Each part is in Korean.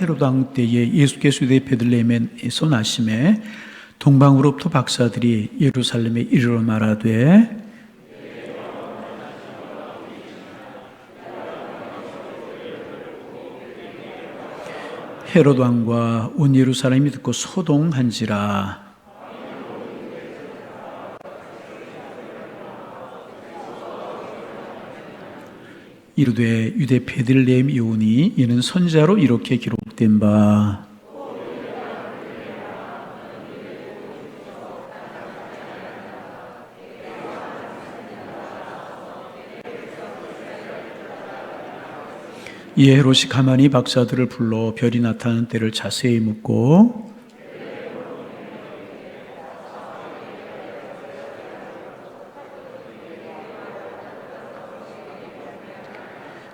헤롯 왕 때에 예수께서 유대 베들레헴에서 나심에 동방으로부터 박사들이 예루살렘에 이르러 말하되 헤롯 왕과 온 예루살렘이 듣고 소동한지라. 이르되 유대 베들레헴 이오니 이는 선지자로 이렇게 기록된 바 이에 헤롯이 가만히 박사들을 불러 별이 나타나는 때를 자세히 묻고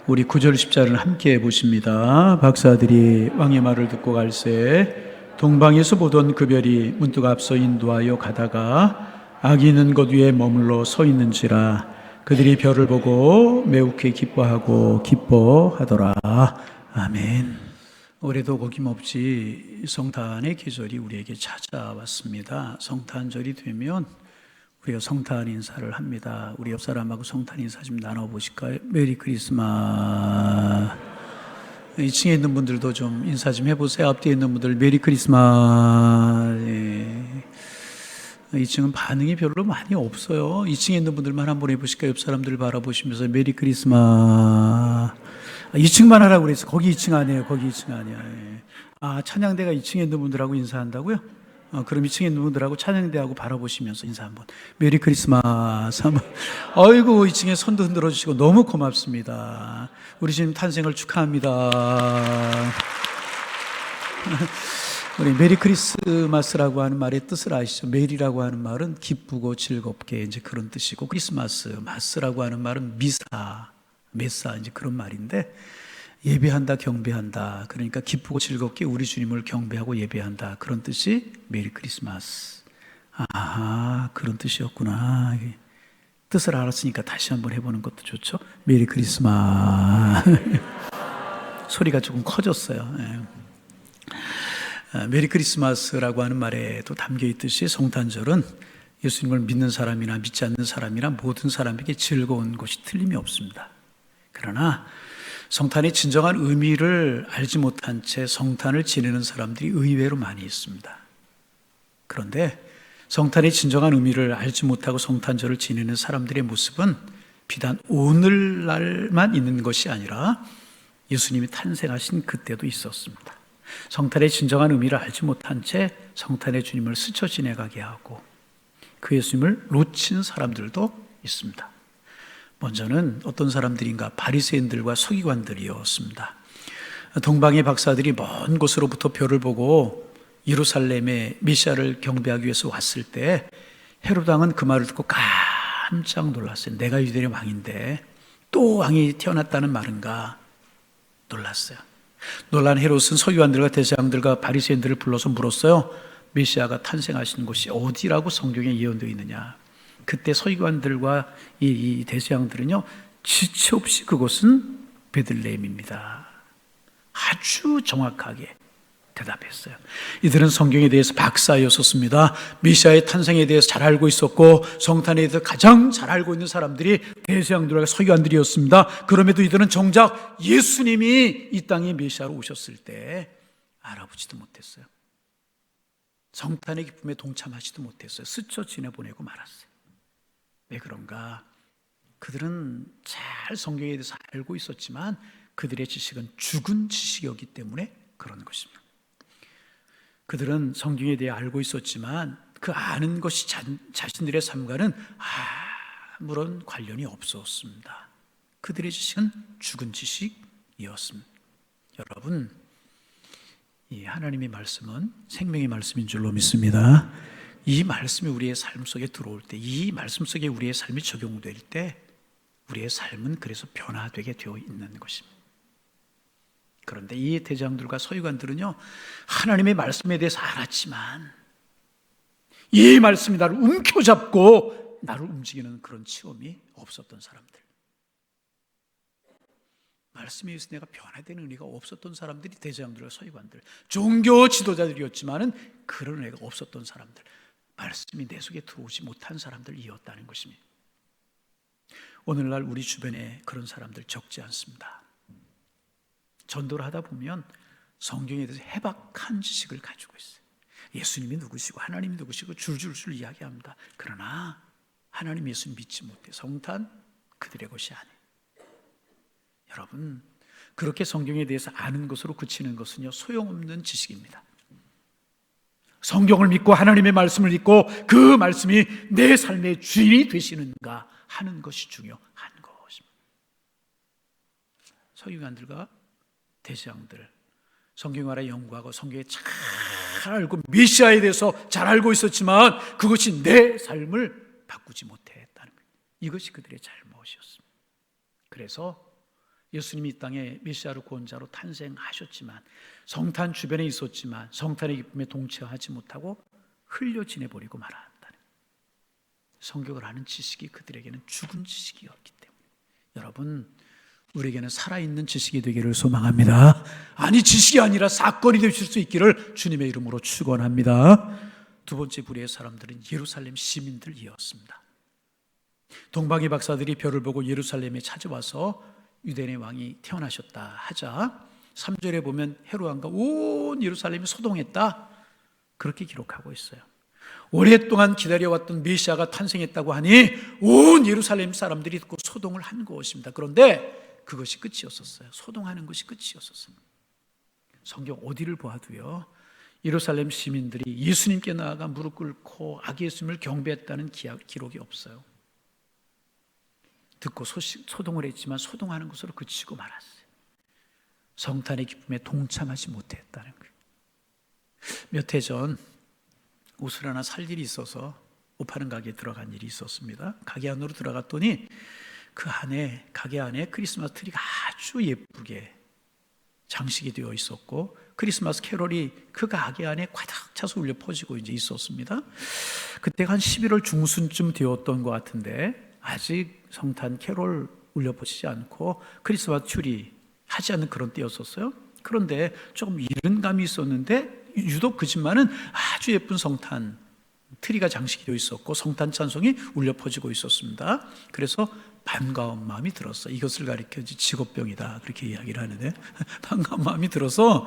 우리 9절 10절을 함께 해보십니다. 박사들이 왕의 말을 듣고 갈새 동방에서 보던 그 별이 문득 앞서 인도하여 가다가 아기 있는 것 위에 머물러 서 있는지라. 그들이 별을 보고 매우 기뻐하고 기뻐하더라. 아멘. 올해도 거김없이 성탄의 계절이 우리에게 찾아왔습니다. 성탄절이 되면 우리가 성탄 인사를 합니다. 우리 옆 사람하고 성탄 인사 좀 나눠보실까요? 메리 크리스마스. 2층에 있는 분들도 좀 인사 좀 해보세요. 앞뒤에 있는 분들 메리 크리스마스. 예. 2층은 반응이 별로 많이 없어요. 2층에 있는 분들만 한번 해보실까요? 옆 사람들 바라보시면서 메리 크리스마스. 2층만 하라고 그랬어. 거기 2층 아니에요. 거기 2층 아니야. 예. 아, 찬양대가 2층에 있는 분들하고 인사한다고요? 그럼 2층에 있는 분들하고 찬양대하고 바라보시면서 인사 한번. 메리 크리스마스 한번. 아이고, 2층에 손도 흔들어 주시고 너무 고맙습니다. 우리 주님 탄생을 축하합니다. 우리 메리 크리스마스라고 하는 말의 뜻을 아시죠? 메리라고 하는 말은 기쁘고 즐겁게 이제 그런 뜻이고, 크리스마스, 마스라고 하는 말은 미사, 메사 이제 그런 말인데, 예배한다, 경배한다. 그러니까 기쁘고 즐겁게 우리 주님을 경배하고 예배한다. 그런 뜻이 메리 크리스마스. 아, 그런 뜻이었구나. 뜻을 알았으니까 다시 한번 해보는 것도 좋죠. 메리 크리스마스. 소리가 조금 커졌어요. 메리 크리스마스라고 하는 말에도 담겨 있듯이 성탄절은 예수님을 믿는 사람이나 믿지 않는 사람이나 모든 사람에게 즐거운 것이 틀림이 없습니다. 그러나 성탄의 진정한 의미를 알지 못한 채 성탄을 지내는 사람들이 의외로 많이 있습니다. 그런데 성탄의 진정한 의미를 알지 못하고 성탄절을 지내는 사람들의 모습은 비단 오늘날만 있는 것이 아니라 예수님이 탄생하신 그때도 있었습니다. 성탄의 진정한 의미를 알지 못한 채 성탄의 주님을 스쳐 지내가게 하고 그 예수님을 놓친 사람들도 있습니다. 먼저는 어떤 사람들인가? 바리새인들과 서기관들이었습니다. 동방의 박사들이 먼 곳으로부터 별을 보고 예루살렘에 메시아를 경배하기 위해서 왔을 때 헤롯 왕은 그 말을 듣고 깜짝 놀랐어요. 내가 유대의 왕인데 또 왕이 태어났다는 말인가? 놀랐어요. 놀란 헤롯은 서기관들과 대제사장들과 바리새인들을 불러서 물었어요. 메시아가 탄생하신 곳이 어디라고 성경에 예언되어 있느냐? 그때 서기관들과 이 대제사장들은요, 지체 없이 그곳은 베들레헴입니다. 아주 정확하게 대답했어요. 이들은 성경에 대해서 박사였었습니다. 메시아의 탄생에 대해서 잘 알고 있었고 성탄에 대해서 가장 잘 알고 있는 사람들이 대제사장들과 서기관들이었습니다. 그럼에도 이들은 정작 예수님이 이 땅에 메시아로 오셨을 때 알아보지도 못했어요. 성탄의 기쁨에 동참하지도 못했어요. 스쳐 지내보내고 말았어요. 왜 그런가? 그들은 잘 성경에 대해서 알고 있었지만 그들의 지식은 죽은 지식이었기 때문에 그런 것입니다. 그들은 성경에 대해 알고 있었지만 그 아는 것이 자신들의 삶과는 아무런 관련이 없었습니다. 그들의 지식은 죽은 지식이었습니다. 여러분, 이 하나님의 말씀은 생명의 말씀인 줄로 믿습니다. 이 말씀이 우리의 삶 속에 들어올 때, 이 말씀 속에 우리의 삶이 적용될 때 우리의 삶은 그래서 변화되게 되어 있는 것입니다. 그런데 이 대장들과 서기관들은요, 하나님의 말씀에 대해서 알았지만 이 말씀이 나를 움켜잡고 나를 움직이는 그런 체험이 없었던 사람들. 말씀에 의해서 내가 변화되는 은혜가 없었던 사람들이 대제사장들과 서기관들, 종교 지도자들이었지만은 그런 은혜가 없었던 사람들, 말씀이 내 속에 들어오지 못한 사람들이었다는 것입니다. 오늘날 우리 주변에 그런 사람들 적지 않습니다. 전도를 하다 보면 성경에 대해서 해박한 지식을 가지고 있어요. 예수님이 누구시고 하나님이 누구시고 줄줄줄 이야기합니다. 그러나 하나님 예수님 믿지 못해 성탄 그들의 것이 아니에요. 여러분, 그렇게 성경에 대해서 아는 것으로 그치는 것은요, 소용없는 지식입니다. 성경을 믿고 하나님의 말씀을 믿고 그 말씀이 내 삶의 주인이 되시는가 하는 것이 중요한 것입니다. 서기관들과 대제사장들, 성경을 알아 연구하고 성경에 잘 알고 메시아에 대해서 잘 알고 있었지만 그것이 내 삶을 바꾸지 못했다는 거예요. 이것이 그들의 잘못이었습니다. 그래서 예수님이 이 땅에 메시아로 구원자로 탄생하셨지만, 성탄 주변에 있었지만 성탄의 기쁨에 동체하지 못하고 흘려 지내버리고 말았다는 거예요. 성경을 아는 지식이 그들에게는 죽은 지식이었기 때문에, 여러분, 우리에게는 살아있는 지식이 되기를 소망합니다. 아니, 지식이 아니라 사건이 되실 수 있기를 주님의 이름으로 축원합니다. 두 번째 부류의 사람들은 예루살렘 시민들이었습니다. 동방의 박사들이 별을 보고 예루살렘에 찾아와서 유대인의 왕이 태어나셨다 하자 3절에 보면 헤롯 왕과 온 예루살렘이 소동했다, 그렇게 기록하고 있어요. 오랫동안 기다려왔던 메시아가 탄생했다고 하니 온 예루살렘 사람들이 듣고 소동을 한 것입니다. 그런데 그것이 끝이었었어요. 소동하는 것이 끝이었었어요. 성경 어디를 보아도요, 예루살렘 시민들이 예수님께 나아가 무릎 꿇고 아기 예수님을 경배했다는 기록이 없어요. 듣고 소동을 했지만 소동하는 것으로 그치고 말았어요. 성탄의 기쁨에 동참하지 못했다는 거예요. 몇 해 전 옷을 하나 살 일이 있어서 옷 파는 가게에 들어간 일이 있었습니다. 가게 안으로 들어갔더니 그 안에, 가게 안에 크리스마스 트리가 아주 예쁘게 장식이 되어 있었고 크리스마스 캐롤이 그 가게 안에 꽉 차서 울려 퍼지고 이제 있었습니다. 그때가 한 11월 중순쯤 되었던 것 같은데 아직 성탄 캐롤 울려 퍼지지 않고 크리스마스 트리 하지 않는 그런 때였었어요. 그런데 조금 이른 감이 있었는데 유독 그 집만은 아주 예쁜 성탄 트리가 장식이 되어 있었고 성탄 찬송이 울려 퍼지고 있었습니다. 그래서 반가운 마음이 들었어. 이것을 가리켜 직업병이다, 그렇게 이야기를 하는데 반가운 마음이 들어서,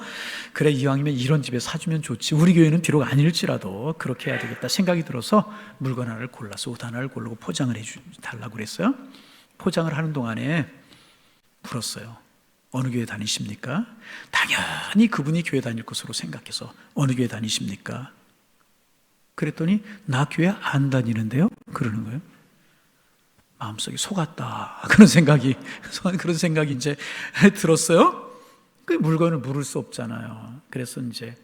그래, 이왕이면 이런 집에 사주면 좋지, 우리 교회는 비록 아닐지라도 그렇게 해야 되겠다 생각이 들어서 물건 하나를 골라서 옷 하나를 고르고 포장을 해달라고 그랬어요. 포장을 하는 동안에 물었어요. 어느 교회 다니십니까? 당연히 그분이 교회 다닐 것으로 생각해서 어느 교회 다니십니까? 그랬더니 나 교회 안 다니는데요? 그러는 거예요. 마음속에 속았다, 그런 생각이 이제 들었어요. 그 물건을 물을 수 없잖아요. 그래서 이제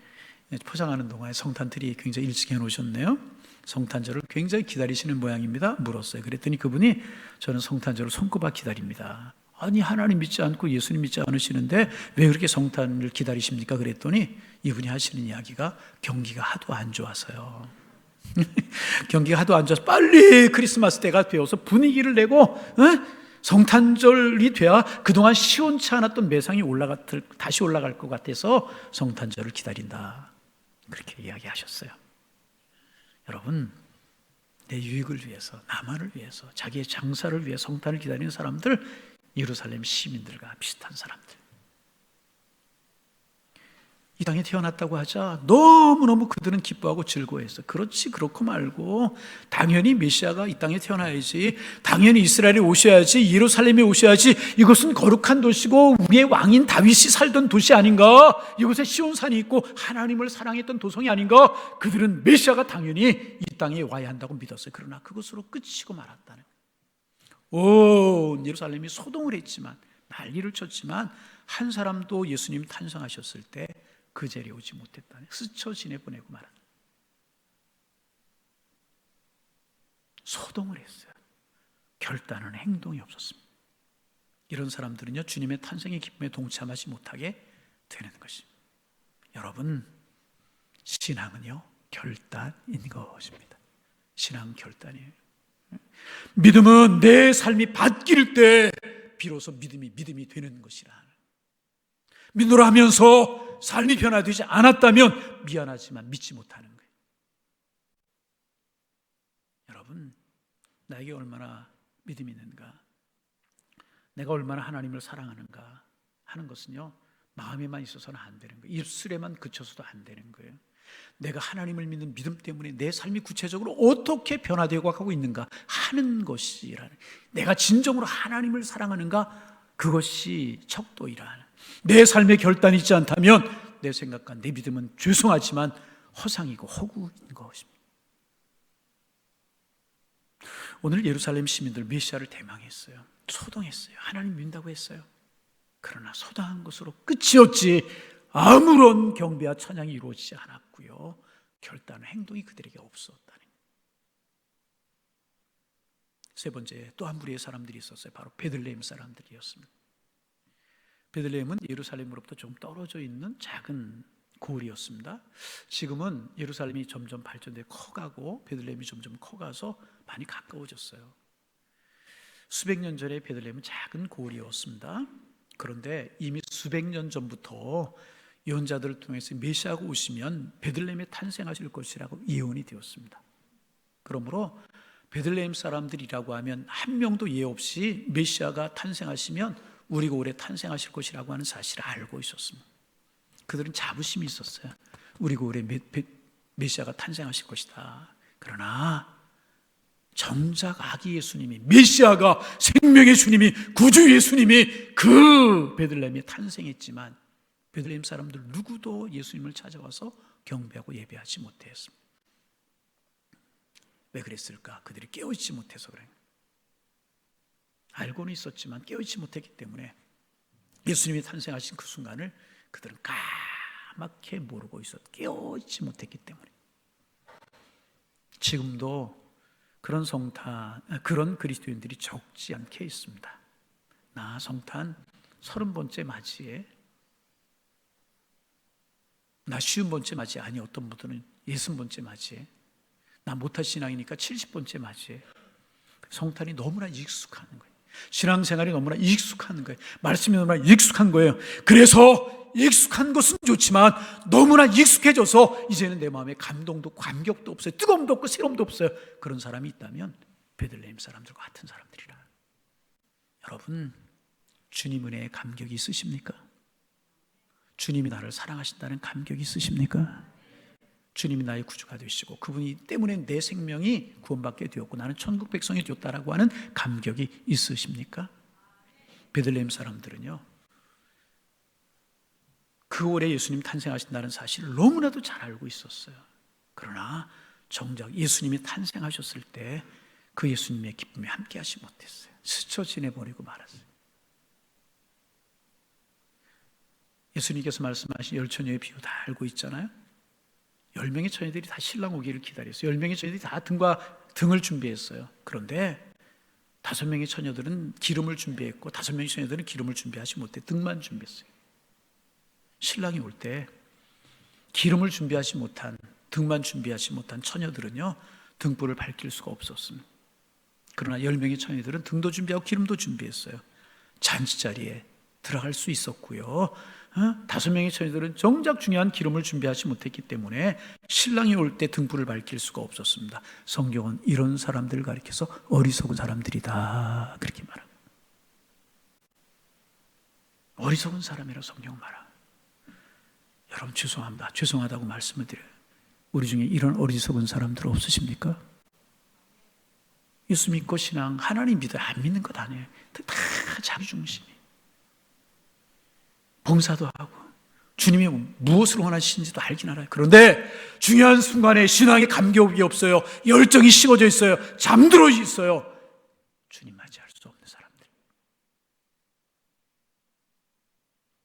포장하는 동안에 성탄들이 굉장히 일찍 해놓으셨네요. 성탄절을 굉장히 기다리시는 모양입니다. 물었어요. 그랬더니 그분이 저는 성탄절을 손꼽아 기다립니다. 아니, 하나님 믿지 않고 예수님 믿지 않으시는데 왜 그렇게 성탄을 기다리십니까? 그랬더니 이분이 하시는 이야기가 경기가 하도 안 좋아서요. 경기가 하도 안 좋아서 빨리 크리스마스 때가 되어서 분위기를 내고 성탄절이 돼야 그동안 시원치 않았던 매상이 다시 올라갈 것 같아서 성탄절을 기다린다, 그렇게 이야기하셨어요. 여러분, 내 유익을 위해서, 나만을 위해서, 자기의 장사를 위해 성탄을 기다리는 사람들, 예루살렘 시민들과 비슷한 사람들. 이 땅에 태어났다고 하자 너무너무 그들은 기뻐하고 즐거워했어. 그렇지, 그렇고 말고 당연히 메시아가 이 땅에 태어나야지, 당연히 이스라엘에 오셔야지, 예루살렘에 오셔야지, 이것은 거룩한 도시고 우리의 왕인 다윗이 살던 도시 아닌가, 이곳에 시온산이 있고 하나님을 사랑했던 도성이 아닌가. 그들은 메시아가 당연히 이 땅에 와야 한다고 믿었어요. 그러나 그것으로 끝이고 말았다는 거예요. 온 예루살렘이 소동을 했지만, 난리를 쳤지만 한 사람도 예수님 탄생하셨을 때 그 자리에 오지 못했다네. 스쳐 지내보내고 말았다. 소동을 했어요. 결단하는 행동이 없었습니다. 이런 사람들은요, 주님의 탄생의 기쁨에 동참하지 못하게 되는 것입니다. 여러분, 신앙은요, 결단인 것입니다. 신앙은 결단이에요. 믿음은 내 삶이 바뀔 때 비로소 믿음이 되는 것이라. 믿노라 하면서 삶이 변화되지 않았다면 미안하지만 믿지 못하는 거예요. 여러분, 나에게 얼마나 믿음이 있는가, 내가 얼마나 하나님을 사랑하는가 하는 것은요, 마음에만 있어서는 안 되는 거예요. 입술에만 그쳐서도 안 되는 거예요. 내가 하나님을 믿는 믿음 때문에 내 삶이 구체적으로 어떻게 변화되고 가고 있는가 하는 것이라는, 내가 진정으로 하나님을 사랑하는가, 그것이 척도이라. 내 삶의 결단이 있지 않다면 내 생각과 내 믿음은 죄송하지만 허상이고 허구인 것입니다. 오늘 예루살렘 시민들 메시아를 대망했어요. 소동했어요. 하나님 믿는다고 했어요. 그러나 소당한 것으로 끝이었지 아무런 경배와 찬양이 이루어지지 않았고요, 결단 행동이 그들에게 없었다는. 세 번째, 또 한 무리의 사람들이 있었어요. 바로 베들레헴 사람들이었습니다. 베들레헴은 예루살렘으로부터 좀 떨어져 있는 작은 고을이었습니다. 지금은 예루살렘이 점점 발전돼 커가고 베들레헴이 점점 커가서 많이 가까워졌어요. 수백 년 전에 베들레헴은 작은 고을이었습니다. 그런데 이미 수백 년 전부터 예언자들을 통해서 메시아가 오시면 베들레헴에 탄생하실 것이라고 예언이 되었습니다. 그러므로 베들레헴 사람들이라고 하면 한 명도 예 없이 메시아가 탄생하시면 우리 고을에 탄생하실 것이라고 하는 사실을 알고 있었습니다. 그들은 자부심이 있었어요. 우리 고을에 메시아가 탄생하실 것이다. 그러나 정작 아기 예수님이, 메시아가, 생명의 주님이, 구주 예수님이 그 베들레헴에 탄생했지만 베들레헴 사람들 누구도 예수님을 찾아와서 경배하고 예배하지 못했습니다. 왜 그랬을까? 그들이 깨어있지 못해서 그래요. 알고는 있었지만 깨어있지 못했기 때문에 예수님이 탄생하신 그 순간을 그들은 까맣게 모르고 깨어있지 못했기 때문에. 지금도 그런 그런 그리스도인들이 적지 않게 있습니다. 나 성탄 30번째 맞이에, 나 50번째 맞이에, 아니 어떤 분들은 60번째 맞이에, 나 못할 신앙이니까 70번째 맞이에. 성탄이 너무나 익숙한 거예요. 신앙생활이 너무나 익숙한 거예요. 말씀이 너무나 익숙한 거예요. 그래서 익숙한 것은 좋지만 너무나 익숙해져서 이제는 내 마음에 감동도 감격도 없어요. 뜨거움도 없고 새로움도 없어요. 그런 사람이 있다면 베들레헴 사람들과 같은 사람들이라. 여러분, 주님 은혜에 감격이 있으십니까? 주님이 나를 사랑하신다는 감격이 있으십니까? 주님이 나의 구주가 되시고 그분이 때문에 내 생명이 구원받게 되었고 나는 천국 백성이 되었다라고 하는 감격이 있으십니까? 베들레헴 사람들은요, 그 올해 예수님 탄생하신다는 사실을 너무나도 잘 알고 있었어요. 그러나 정작 예수님이 탄생하셨을 때 그 예수님의 기쁨에 함께 하지 못했어요. 스쳐 지내버리고 말았어요. 예수님께서 말씀하신 열 처녀의 비유 다 알고 있잖아요. 10명의 처녀들이 다 신랑 오기를 기다렸어요. 10명의 처녀들이 다 등을 준비했어요. 그런데 5명의 처녀들은 기름을 준비했고 5명의 처녀들은 기름을 준비하지 못해 등만 준비했어요. 신랑이 올 때 기름을 준비하지 못한, 등만 준비하지 못한 처녀들은요, 등불을 밝힐 수가 없었습니다. 그러나 10명의 처녀들은 등도 준비하고 기름도 준비했어요. 잔치자리에 들어갈 수 있었고요. 5명의 처녀들은 정작 중요한 기름을 준비하지 못했기 때문에 신랑이 올 때 등불을 밝힐 수가 없었습니다. 성경은 이런 사람들을 가리켜서 어리석은 사람들이다 그렇게 말합니다. 어리석은 사람이라고 성경은 말합니다. 여러분 죄송합니다. 죄송하다고 말씀을 드려요. 우리 중에 이런 어리석은 사람들 없으십니까? 예수 믿고 신앙, 하나님 믿어 안 믿는 것 아니에요. 다 자기중심이. 봉사도 하고 주님이 무엇을 원하시는지도 알긴 알아요. 그런데 중요한 순간에 신앙의 감격이 없어요. 열정이 식어져 있어요. 잠들어 있어요. 주님 맞이할 수 없는 사람들.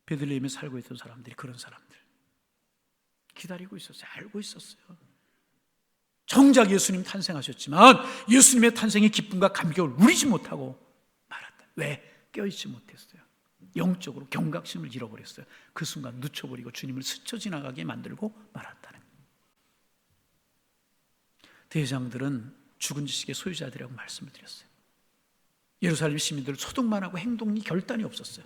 베들레헴에 살고 있던 사람들이 그런 사람들. 기다리고 있었어요. 알고 있었어요. 정작 예수님 탄생하셨지만 예수님의 탄생의 기쁨과 감격을 누리지 못하고 말았다. 왜? 깨어있지 못했어요. 영적으로 경각심을 잃어버렸어요. 그 순간 늦춰버리고 주님을 스쳐 지나가게 만들고 말았다는 거예요. 대제사장들은 죽은 지식의 소유자들이라고 말씀을 드렸어요. 예루살렘 시민들 소동만 하고 행동이 결단이 없었어요.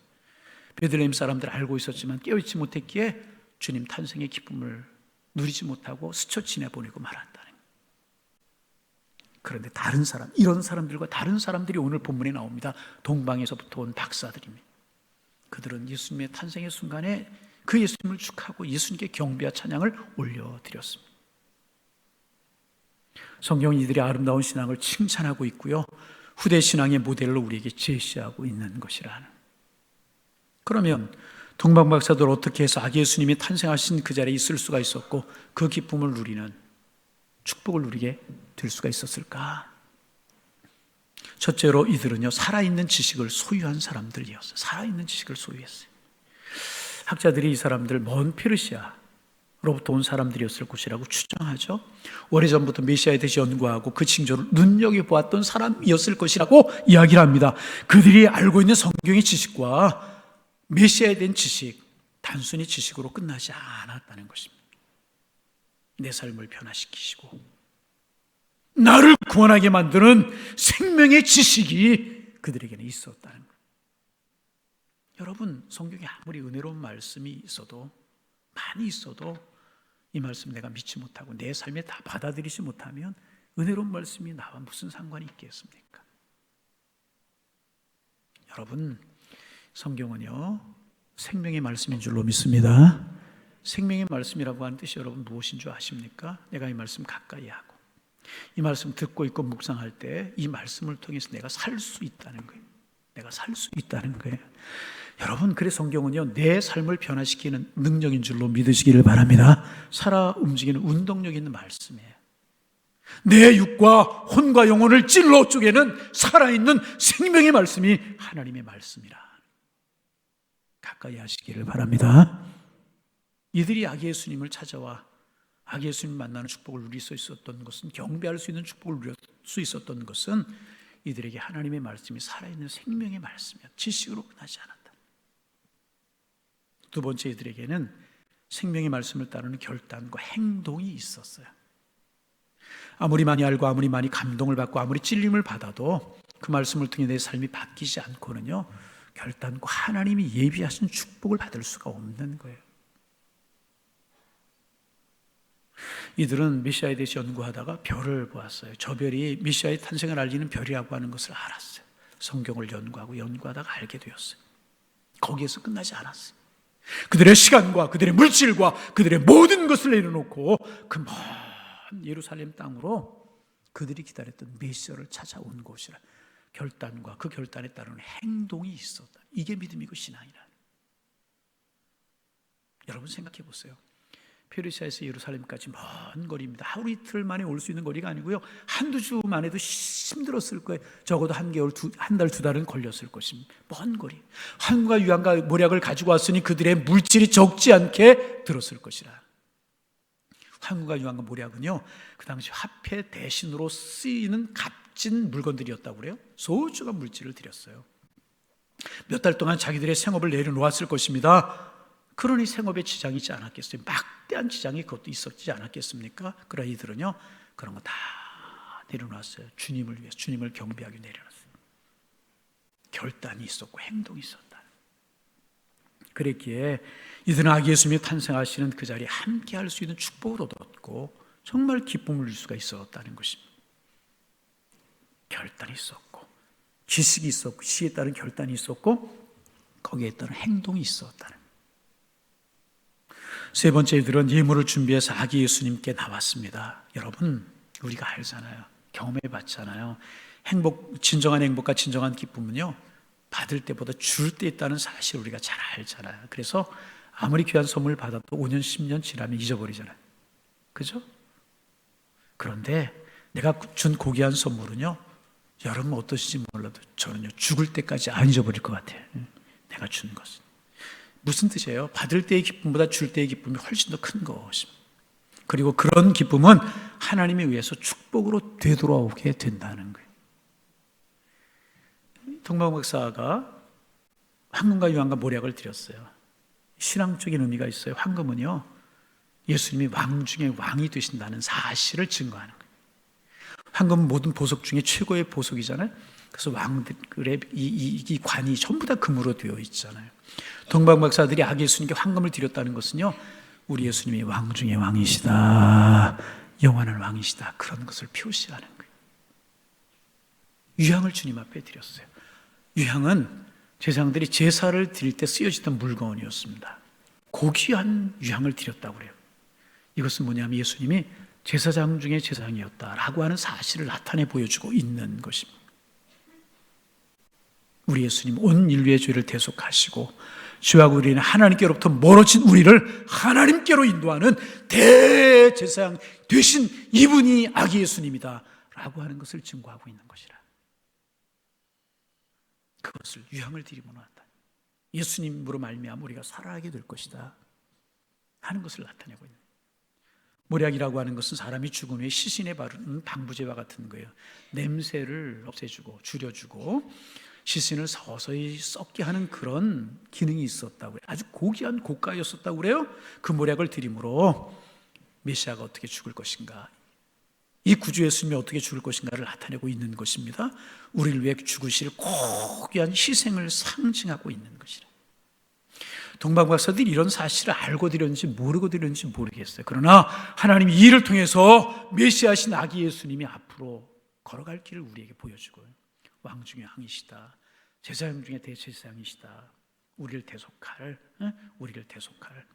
베들레헴 사람들 알고 있었지만 깨어있지 못했기에 주님 탄생의 기쁨을 누리지 못하고 스쳐 지내보내고 말았다는 거예요. 그런데 다른 사람, 이런 사람들과 다른 사람들이 오늘 본문에 나옵니다. 동방에서부터 온 박사들입니다. 그들은 예수님의 탄생의 순간에 그 예수님을 축하하고 예수님께 경배와 찬양을 올려드렸습니다. 성경은 이들의 아름다운 신앙을 칭찬하고 있고요, 후대 신앙의 모델로 우리에게 제시하고 있는 것이라는. 그러면 동방 박사들 어떻게 해서 아기 예수님이 탄생하신 그 자리에 있을 수가 있었고 그 기쁨을 누리는, 축복을 누리게 될 수가 있었을까? 첫째로 이들은요, 살아있는 지식을 소유한 사람들이었어요. 살아있는 지식을 소유했어요. 학자들이 이 사람들 먼 페르시아로부터 온 사람들이었을 것이라고 추정하죠. 오래전부터 메시아에 대해서 연구하고 그 징조를 눈여겨보았던 사람이었을 것이라고 이야기를 합니다. 그들이 알고 있는 성경의 지식과 메시아에 대한 지식, 단순히 지식으로 끝나지 않았다는 것입니다. 내 삶을 변화시키시고 나를 구원하게 만드는 생명의 지식이 그들에게는 있었다는 거예요. 여러분, 성경에 아무리 은혜로운 말씀이 있어도, 많이 있어도 이 말씀 내가 믿지 못하고 내 삶에 다 받아들이지 못하면 은혜로운 말씀이 나와 무슨 상관이 있겠습니까? 여러분, 성경은요, 생명의 말씀인 줄로 믿습니다. 생명의 말씀이라고 하는 뜻이 여러분 무엇인 줄 아십니까? 내가 이 말씀 가까이 하고 이 말씀 듣고 있고 묵상할 때 이 말씀을 통해서 내가 살 수 있다는 거예요. 내가 살 수 있다는 거예요. 여러분, 그래서 성경은요, 내 삶을 변화시키는 능력인 줄로 믿으시기를 바랍니다. 살아 움직이는 운동력 있는 말씀이에요. 내 육과 혼과 영혼을 찔러 쪼개는 살아있는 생명의 말씀이 하나님의 말씀이라 가까이 하시기를 바랍니다. 이들이 아기 예수님을 찾아와 아기 예수님 만나는 축복을 누릴 수 있었던 것은, 경배할 수 있는 축복을 누릴 수 있었던 것은 이들에게 하나님의 말씀이 살아있는 생명의 말씀이야. 지식으로 끝나지 않았다. 두 번째, 이들에게는 생명의 말씀을 따르는 결단과 행동이 있었어요. 아무리 많이 알고 아무리 많이 감동을 받고 아무리 찔림을 받아도 그 말씀을 통해 내 삶이 바뀌지 않고는요, 결단과 하나님이 예비하신 축복을 받을 수가 없는 거예요. 이들은 메시아에 대해서 연구하다가 별을 보았어요. 저 별이 메시아의 탄생을 알리는 별이라고 하는 것을 알았어요. 성경을 연구하다가 알게 되었어요. 거기에서 끝나지 않았어요. 그들의 시간과 그들의 물질과 그들의 모든 것을 내려놓고 그 먼 예루살렘 땅으로 그들이 기다렸던 메시아를 찾아온 곳이라. 결단과 그 결단에 따르는 행동이 있었다. 이게 믿음이고 신앙이라. 여러분 생각해 보세요. 페르시아에서 예루살렘까지 먼 거리입니다. 하루 이틀 만에 올 수 있는 거리가 아니고요, 한두 주만 해도 힘들었을 거예요. 적어도 한 개월, 한 달, 두 달은 걸렸을 것입니다. 먼 거리. 한국과 유황과 모략을 가지고 왔으니 그들의 물질이 적지 않게 들었을 것이라. 한국과 유황과 모략은요, 그 당시 화폐 대신으로 쓰이는 값진 물건들이었다고 그래요. 소중한 물질을 들였어요. 몇 달 동안 자기들의 생업을 내려놓았을 것입니다. 그러니 생업에 지장이 있지 않았겠어요? 막대한 지장이 그것도 있었지 않았겠습니까? 그러나 이들은요, 그런 거 다 내려놨어요. 주님을 위해서, 주님을 경배하기 내려놨어요. 결단이 있었고 행동이 있었다. 그랬기에 이들은 아기 예수님이 탄생하시는 그 자리에 함께 할 수 있는 축복을 얻었고 정말 기쁨을 누릴 수가 있었다는 것입니다. 결단이 있었고 지식이 있었고 시에 따른 결단이 있었고 거기에 따른 행동이 있었다는. 세 번째, 이들은 예물을 준비해서 아기 예수님께 나왔습니다. 여러분, 우리가 알잖아요. 경험해 봤잖아요. 진정한 행복과 진정한 기쁨은요, 받을 때보다 줄 때 있다는 사실 우리가 잘 알잖아요. 그래서 아무리 귀한 선물 받아도 5년, 10년 지나면 잊어버리잖아요. 그죠? 그런데 내가 준 고귀한 선물은요, 여러분 어떠신지 몰라도 저는요, 죽을 때까지 안 잊어버릴 것 같아요. 내가 준 것은. 무슨 뜻이에요? 받을 때의 기쁨보다 줄 때의 기쁨이 훨씬 더 큰 것입니다. 그리고 그런 기쁨은 하나님에 의해서 축복으로 되돌아오게 된다는 거예요. 동방 박사가 황금과 유황과 모략을 드렸어요. 신앙적인 의미가 있어요. 황금은요, 예수님이 왕 중에 왕이 되신다는 사실을 증거하는 거예요. 황금은 모든 보석 중에 최고의 보석이잖아요. 그래서 왕들의 이 관이 전부 다 금으로 되어 있잖아요. 동방 박사들이 아기 예수님께 황금을 드렸다는 것은요, 우리 예수님이 왕 중에 왕이시다, 영원한 왕이시다, 그런 것을 표시하는 거예요. 유향을 주님 앞에 드렸어요. 유향은 제사장들이 제사를 드릴 때 쓰여지던 물건이었습니다. 고귀한 유향을 드렸다고 그래요. 이것은 뭐냐면 예수님이 제사장 중에 제사장이었다라고 하는 사실을 나타내 보여주고 있는 것입니다. 우리 예수님 온 인류의 죄를 대속하시고 죄하고 우리는 하나님께로부터 멀어진 우리를 하나님께로 인도하는 대제사장 되신 이분이 아기 예수님이다 라고 하는 것을 증거하고 있는 것이라. 그것을 유향을 드리므로 한다. 예수님으로 말미암아 우리가 살아나게 될 것이다 하는 것을 나타내고 있는. 모략이라고 하는 것은 사람이 죽은 후에 시신에 바르는 방부제와 같은 거예요. 냄새를 없애주고 줄여주고 시신을 서서히 썩게 하는 그런 기능이 있었다고 해요. 아주 고귀한 고가였었다고 그래요. 그 모략을 드림으로 메시아가 어떻게 죽을 것인가, 이 구주 예수님이 어떻게 죽을 것인가를 나타내고 있는 것입니다. 우리를 위해 죽으실 고귀한 희생을 상징하고 있는 것이라. 동방박사들이 이런 사실을 알고 드렸는지 모르고 드렸는지 모르겠어요. 그러나 하나님이 이 일을 통해서 메시아신 아기 예수님이 앞으로 걸어갈 길을 우리에게 보여주고, 왕 중에 왕이시다, 제사장 중에 대제사장이시다, 우리를 대속할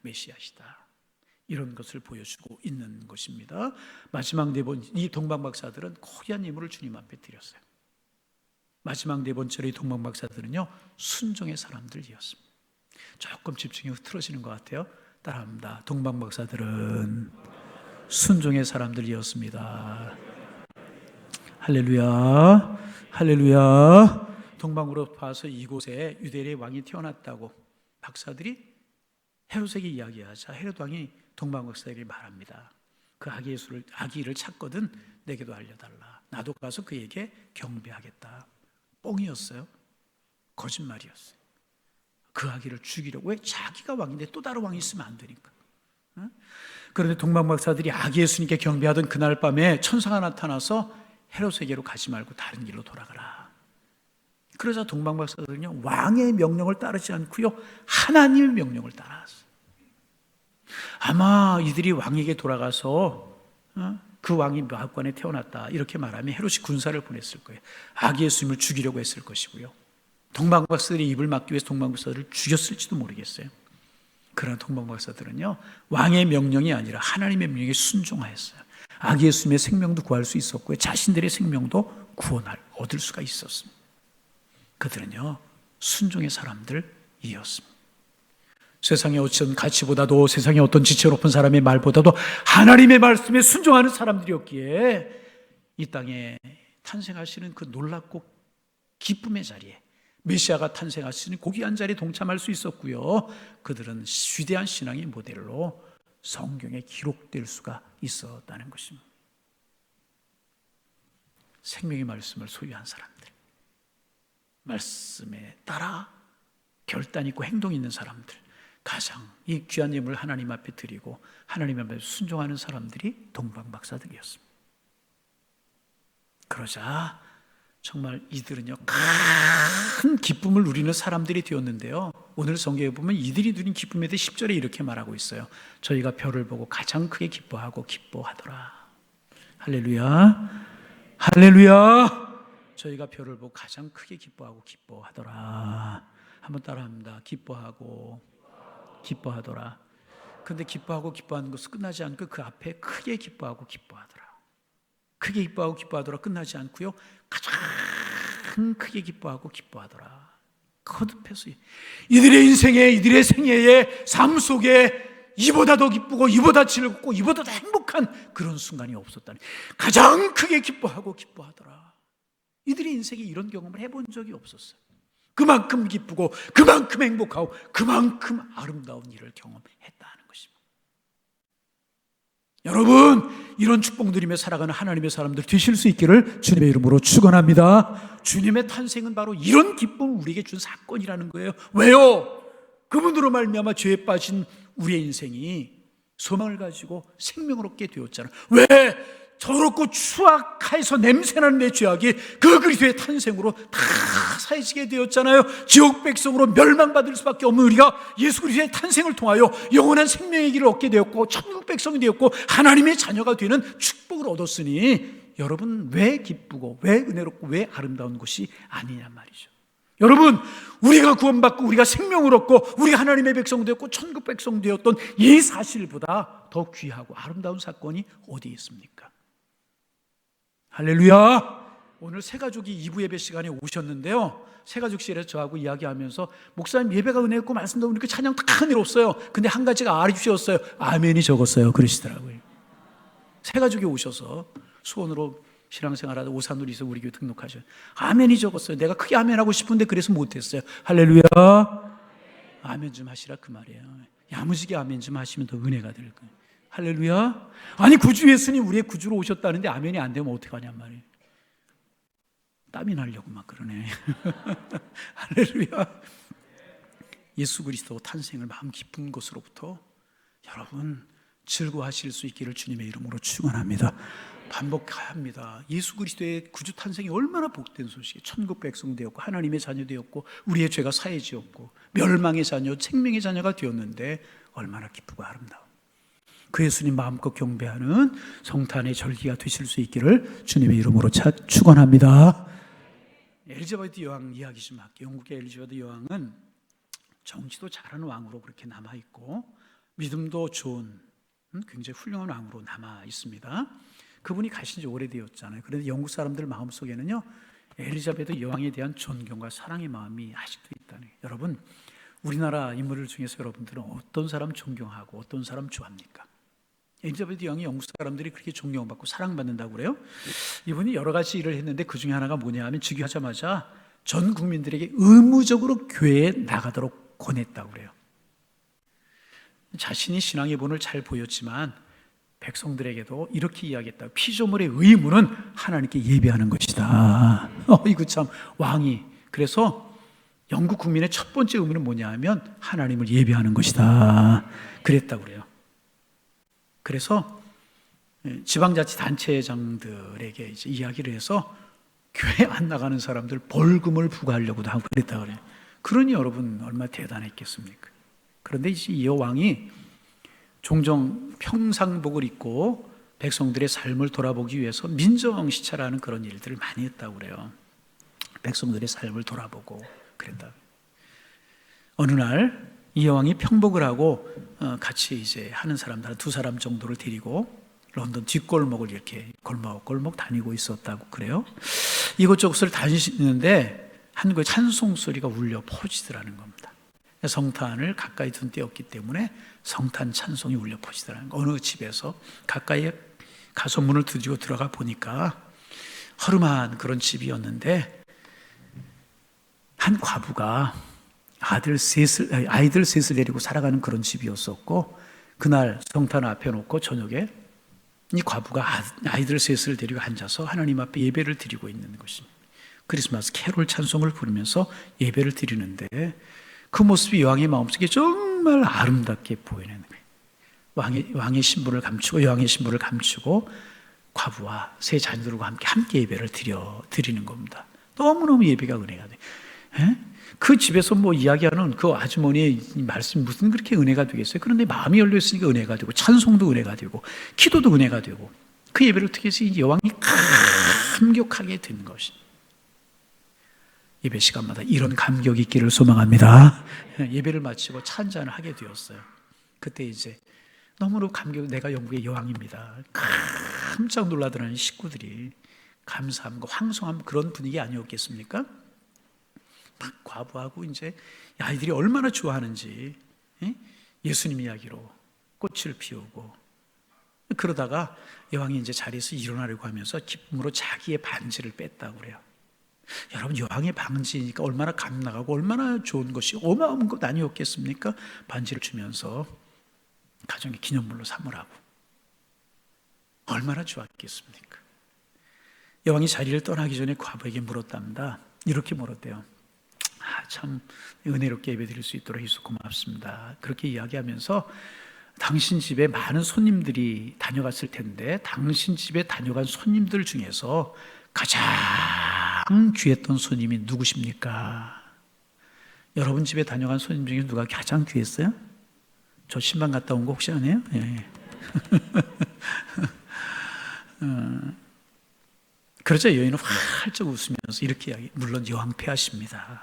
메시아시다, 이런 것을 보여주고 있는 것입니다. 마지막 네 번, 이 동방박사들은 고귀한 예물을 주님 앞에 드렸어요. 마지막 네 번째로 이 동방박사들은요, 순종의 사람들이었습니다. 조금 집중이 흐트러지는 것 같아요. 따라합니다. 동방박사들은 순종의 사람들이었습니다. 할렐루야, 할렐루야. 동방으로 봐서 이곳에 유대인의 왕이 태어났다고 박사들이 헤롯에게 이야기하자 헤롯 왕이 동방박사에게 말합니다. 그 아기를 찾거든 내게도 알려달라. 나도 가서 그에게 경배하겠다. 뻥이었어요. 거짓말이었어요. 그 아기를 죽이려고. 왜? 자기가 왕인데 또 다른 왕이 있으면 안 되니까. 그런데 동방박사들이 아기 예수님께 경배하던 그날 밤에 천사가 나타나서 헤롯에게로 가지 말고 다른 길로 돌아가라. 그러자 동방박사들은요, 왕의 명령을 따르지 않고요, 하나님의 명령을 따랐어요. 아마 이들이 왕에게 돌아가서 그 왕이 마hab관에 태어났다 이렇게 말하면 헤롯이 군사를 보냈을 거예요. 아기 예수님을 죽이려고 했을 것이고요. 동방박사들이 입을 막기 위해서 동방박사들을 죽였을지도 모르겠어요. 그러나 동방박사들은요, 왕의 명령이 아니라 하나님의 명령에 순종하였어요. 아기 예수님의 생명도 구할 수 있었고요, 자신들의 생명도 얻을 수가 있었습니다. 그들은요, 순종의 사람들이었습니다. 세상의 어떤 가치보다도, 세상의 어떤 지체 높은 사람의 말보다도 하나님의 말씀에 순종하는 사람들이었기에 이 땅에 탄생하시는 그 놀랍고 기쁨의 자리에 메시아가 탄생하시는 고귀한 자리에 동참할 수 있었고요, 그들은 위대한 신앙의 모델로 성경에 기록될 수가 있었다는 것입니다. 생명의 말씀을 소유한 사람들, 말씀에 따라 결단 있고 행동 있는 사람들, 가장 이 귀한 예물을 하나님 앞에 드리고 하나님 앞에 순종하는 사람들이 동방박사들이었습니다. 그러자 정말 이들은요, 큰 기쁨을 누리는 사람들이 되었는데요, 오늘 성경에 보면 이들이 누린 기쁨에 대해 10절에 이렇게 말하고 있어요. 저희가 별을 보고 가장 크게 기뻐하고 기뻐하더라. 할렐루야, 할렐루야. 저희가 별을 보고 가장 크게 기뻐하고 기뻐하더라. 한번 따라합니다. 기뻐하고 기뻐하더라. 근데 기뻐하고 기뻐하는 것은 끝나지 않고 그 앞에 크게 기뻐하고 기뻐하더라. 크게 기뻐하고 기뻐하더라 끝나지 않고요, 가장 크게 기뻐하고 기뻐하더라. 거듭해서 이들의 인생에, 이들의 생애의 삶 속에 이보다 더 기쁘고 이보다 즐겁고 이보다 더 행복한 그런 순간이 없었다니, 가장 크게 기뻐하고 기뻐하더라. 이들의 인생에 이런 경험을 해본 적이 없었어요. 그만큼 기쁘고 그만큼 행복하고 그만큼 아름다운 일을 경험했다는 것입니다. 여러분, 이런 축복 누리며 살아가는 하나님의 사람들 되실 수 있기를 주님의 이름으로 축원합니다. 주님의 탄생은 바로 이런 기쁨을 우리에게 준 사건이라는 거예요. 왜요? 그분으로 말미암아 죄에 빠진 우리의 인생이 소망을 가지고 생명을 얻게 되었잖아요. 왜? 더럽고 추악해서 냄새나는 내 죄악이 그 그리스도의 탄생으로 다 사해지게 되었잖아요. 지옥 백성으로 멸망받을 수밖에 없는 우리가 예수 그리스도의 탄생을 통하여 영원한 생명의 길을 얻게 되었고 천국 백성이 되었고 하나님의 자녀가 되는 축복을 얻었으니 여러분 왜 기쁘고 왜 은혜롭고 왜 아름다운 것이 아니냐 말이죠. 여러분, 우리가 구원받고 우리가 생명을 얻고 우리가 하나님의 백성 되었고 천국 백성 되었던 이 사실보다 더 귀하고 아름다운 사건이 어디 있습니까? 할렐루야! 오늘 새가족이 2부 예배 시간에 오셨는데요, 새가족실에서 저하고 이야기하면서 목사님 예배가 은혜였고 말씀도 보니까 찬양 다 은혜롭어요. 근데 한 가지가 아쉬웠어요. 아멘이 적었어요 그러시더라고요. 새가족이 오셔서 수원으로 신앙생활하다 오산으로 있어 우리 교회 등록하셔요. 아멘이 적었어요. 내가 크게 아멘하고 싶은데 그래서 못했어요. 할렐루야. 아멘 좀 하시라 그 말이에요. 야무지게 아멘 좀 하시면 더 은혜가 될 거예요. 할렐루야. 아니 구주 예수님 우리의 구주로 오셨다는데 아멘이 안 되면 어떡하냔 말이에요. 땀이 나려고 막 그러네. 할렐루야. 예수 그리스도 탄생을 마음 깊은 것으로부터 여러분 즐거워하실 수 있기를 주님의 이름으로 축원합니다. 반복해야 합니다. 예수 그리스도의 구주 탄생이 얼마나 복된 소식이에요. 천국 백성 되었고 하나님의 자녀 되었고 우리의 죄가 사해지었고 멸망의 자녀, 생명의 자녀가 되었는데 얼마나 기쁘고 아름다워. 그 예수님 마음껏 경배하는 성탄의 절기가 되실 수 있기를 주님의 이름으로 축원합니다. 엘리자베트 여왕 이야기 좀 할게요. 영국의 엘리자베트 여왕은 정치도 잘하는 왕으로 그렇게 남아있고 믿음도 좋은 굉장히 훌륭한 왕으로 남아 있습니다. 그분이 가신 지 오래되었잖아요. 그런데 영국 사람들 마음속에는요 엘리자베트 여왕에 대한 존경과 사랑의 마음이 아직도 있다는 거예요. 여러분 우리나라 인물들 중에서 여러분들은 어떤 사람 존경하고 어떤 사람 좋아합니까? 엘리자베트 여왕이 영국 사람들이 그렇게 존경받고 사랑받는다고 그래요? 이분이 여러 가지 일을 했는데 그 중에 하나가 뭐냐 하면 즉위하자마자 전 국민들에게 의무적으로 교회에 나가도록 권했다고 그래요. 자신이 신앙의 본을 잘 보였지만 백성들에게도 이렇게 이야기했다. 피조물의 의무는 하나님께 예배하는 것이다. 이거 참 왕이. 그래서 영국 국민의 첫 번째 의무는 뭐냐 하면 하나님을 예배하는 것이다. 그랬다고 그래요. 그래서 지방자치단체장들에게 이제 이야기를 해서 교회 안 나가는 사람들 벌금을 부과하려고도 하고 그랬다고 그래요. 그러니 여러분 얼마나 대단했겠습니까? 그런데 이제 이 왕이 종종 평상복을 입고 백성들의 삶을 돌아보기 위해서 민정시찰하는 그런 일들을 많이 했다고 그래요. 백성들의 삶을 돌아보고 그랬다. 어느 날 이 여왕이 평복을 하고 같이 이제 하는 사람들 두 사람 정도를 데리고 런던 뒷골목을 이렇게 골목 다니고 있었다고 그래요. 이곳저곳을 다니시는데 한 곳에 찬송 소리가 울려 퍼지더라는 겁니다. 성탄을 가까이 둔 때였기 때문에 성탄 찬송이 울려 퍼지더라는 거예요. 어느 집에서 가까이 가서 문을 두드리고 들어가 보니까 허름한 그런 집이었는데 한 과부가 아이들 셋을 데리고 살아가는 그런 집이었었고 그날 성탄 앞에 놓고 저녁에 이 과부가 아이들 셋을 데리고 앉아서 하나님 앞에 예배를 드리고 있는 것입니다. 크리스마스 캐롤 찬송을 부르면서 예배를 드리는데 그 모습이 여왕의 마음속에 정말 아름답게 보이는 거예요. 왕의 신분을 감추고 여왕의 신분을 감추고 과부와 세 자녀들과 함께 예배를 드리는 겁니다. 너무너무 예배가 은혜가 돼요. 그 집에서 뭐 이야기하는 그 아주머니의 말씀이 무슨 그렇게 은혜가 되겠어요? 그런데 마음이 열려있으니까 은혜가 되고 찬송도 은혜가 되고 기도도 은혜가 되고 그 예배를 통해서 이 여왕이 감격하게 된 것이 예배 시간마다 이런 감격이 있기를 소망합니다. 예배를 마치고 차 한잔을 하게 되었어요. 그때 이제 너무너무 내가 영국의 여왕입니다. 깜짝 놀라더라는 식구들이 감사함과 황송함 그런 분위기 아니었겠습니까? 막 과부하고 이제 아이들이 얼마나 좋아하는지 예수님 이야기로 꽃을 피우고 그러다가 여왕이 이제 자리에서 일어나려고 하면서 기쁨으로 자기의 반지를 뺐다고 그래요. 여러분 여왕의 반지니까 얼마나 감나가고 얼마나 좋은 것이 어마어마한 것 아니었겠습니까? 반지를 주면서 가정의 기념물로 삼으라고 얼마나 좋았겠습니까? 여왕이 자리를 떠나기 전에 과부에게 물었답니다. 이렇게 물었대요. 참 은혜롭게 예배드릴 수 있도록 해주셔서 고맙습니다. 그렇게 이야기하면서 당신 집에 많은 손님들이 다녀갔을 텐데 당신 집에 다녀간 손님들 중에서 가장 귀했던 손님이 누구십니까? 여러분 집에 다녀간 손님 중에 누가 가장 귀했어요? 저 신방 갔다 온 거 혹시 아세요? 예. 그러자 여인은 활짝 웃으면서 이렇게 이야기, 물론 여왕폐하십니다.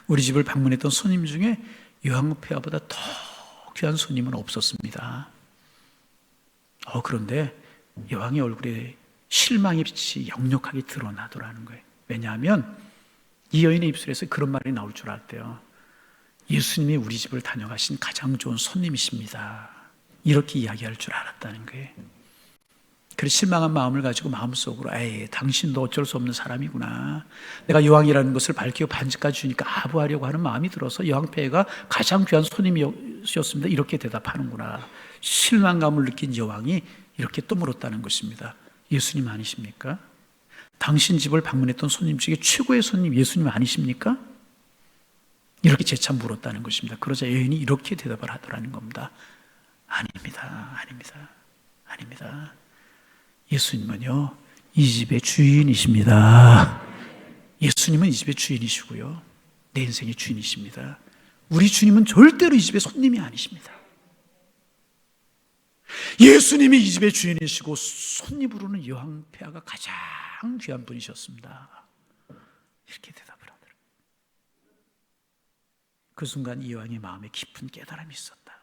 우리 집을 방문했던 손님 중에 여왕폐하보다 더 귀한 손님은 없었습니다. 그런데 여왕의 얼굴에 실망의 빛이 역력하게 드러나더라는 거예요. 왜냐하면 이 여인의 입술에서 그런 말이 나올 줄 알았대요. 예수님이 우리 집을 다녀가신 가장 좋은 손님이십니다. 이렇게 이야기할 줄 알았다는 거예요. 그래서 실망한 마음을 가지고 마음속으로 당신도 어쩔 수 없는 사람이구나. 내가 여왕이라는 것을 밝히고 반지까지 주니까 아부하려고 하는 마음이 들어서 여왕폐하가 가장 귀한 손님이었습니다. 이렇게 대답하는구나. 실망감을 느낀 여왕이 이렇게 또 물었다는 것입니다. 예수님 아니십니까? 당신 집을 방문했던 손님 중에 최고의 손님 예수님 아니십니까? 이렇게 재차 물었다는 것입니다. 그러자 여인이 이렇게 대답을 하더라는 겁니다. 아닙니다. 아닙니다. 아닙니다. 예수님은요, 이 집의 주인이십니다. 예수님은 이 집의 주인이시고요, 내 인생의 주인이십니다. 우리 주님은 절대로 이 집의 손님이 아니십니다. 예수님이 이 집의 주인이시고 손님으로는 여왕폐하가 가장 귀한 분이셨습니다. 이렇게 대답을 하더라고요. 그 순간 이 여왕의 마음에 깊은 깨달음이 있었다.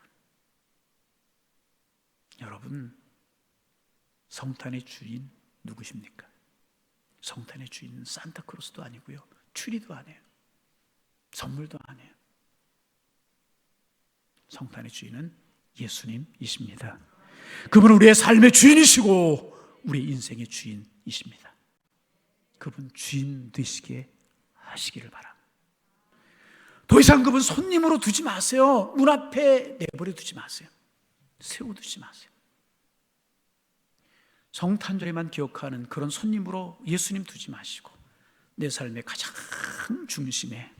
여러분, 성탄의 주인 누구십니까? 성탄의 주인은 산타크로스도 아니고요, 추리도 아니에요, 선물도 아니에요. 성탄의 주인은 예수님이십니다. 그분은 우리의 삶의 주인이시고 우리의 인생의 주인이십니다. 그분 주인 되시게 하시기를 바랍니다. 더 이상 그분 손님으로 두지 마세요. 문 앞에 내버려 두지 마세요. 세워두지 마세요. 성탄절에만 기억하는 그런 손님으로 예수님 두지 마시고 내 삶의 가장 중심에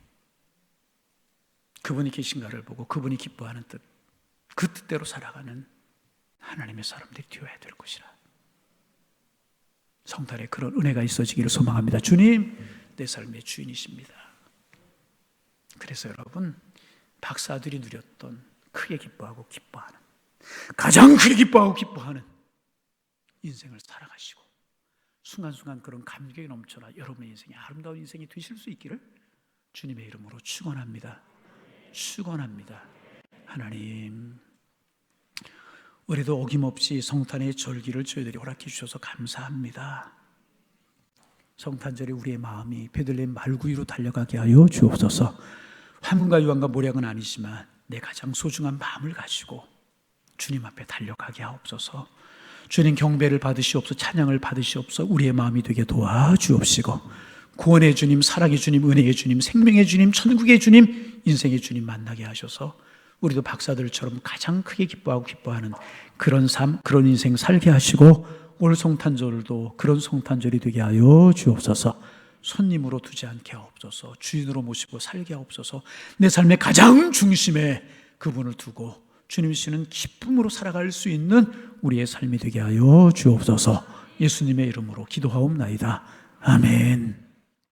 그분이 계신가를 보고 그분이 기뻐하는 뜻, 그 뜻대로 살아가는 하나님의 사람들이 되어야 될 것이라. 성탄에 그런 은혜가 있어지기를 소망합니다. 주님, 내 삶의 주인이십니다. 그래서 여러분, 박사들이 누렸던 크게 기뻐하고 기뻐하는, 가장 크게 기뻐하고 기뻐하는 인생을 살아가시고 순간순간 그런 감격이 넘쳐나 여러분의 인생이 아름다운 인생이 되실 수 있기를 주님의 이름으로 축원합니다. 축원합니다. 하나님, 올해도 어김없이 성탄의 절기를 저희들이 허락해 주셔서 감사합니다. 성탄절에 우리의 마음이 베들레헴 말구이로 달려가게 하여 주옵소서. 화문과 유황과 모략은 아니지만 내 가장 소중한 마음을 가지고 주님 앞에 달려가게 하옵소서. 주님 경배를 받으시옵소서. 찬양을 받으시옵소서. 우리의 마음이 되게 도와주옵시고 구원의 주님, 사랑의 주님, 은혜의 주님, 생명의 주님, 천국의 주님, 인생의 주님 만나게 하셔서 우리도 박사들처럼 가장 크게 기뻐하고 기뻐하는 그런 삶, 그런 인생 살게 하시고 올 성탄절도 그런 성탄절이 되게 하여 주옵소서. 손님으로 두지 않게 하옵소서. 주인으로 모시고 살게 하옵소서. 내 삶의 가장 중심에 그분을 두고 주님 씨는 기쁨으로 살아갈 수 있는 우리의 삶이 되게 하여 주옵소서. 예수님의 이름으로 기도하옵나이다. 아멘.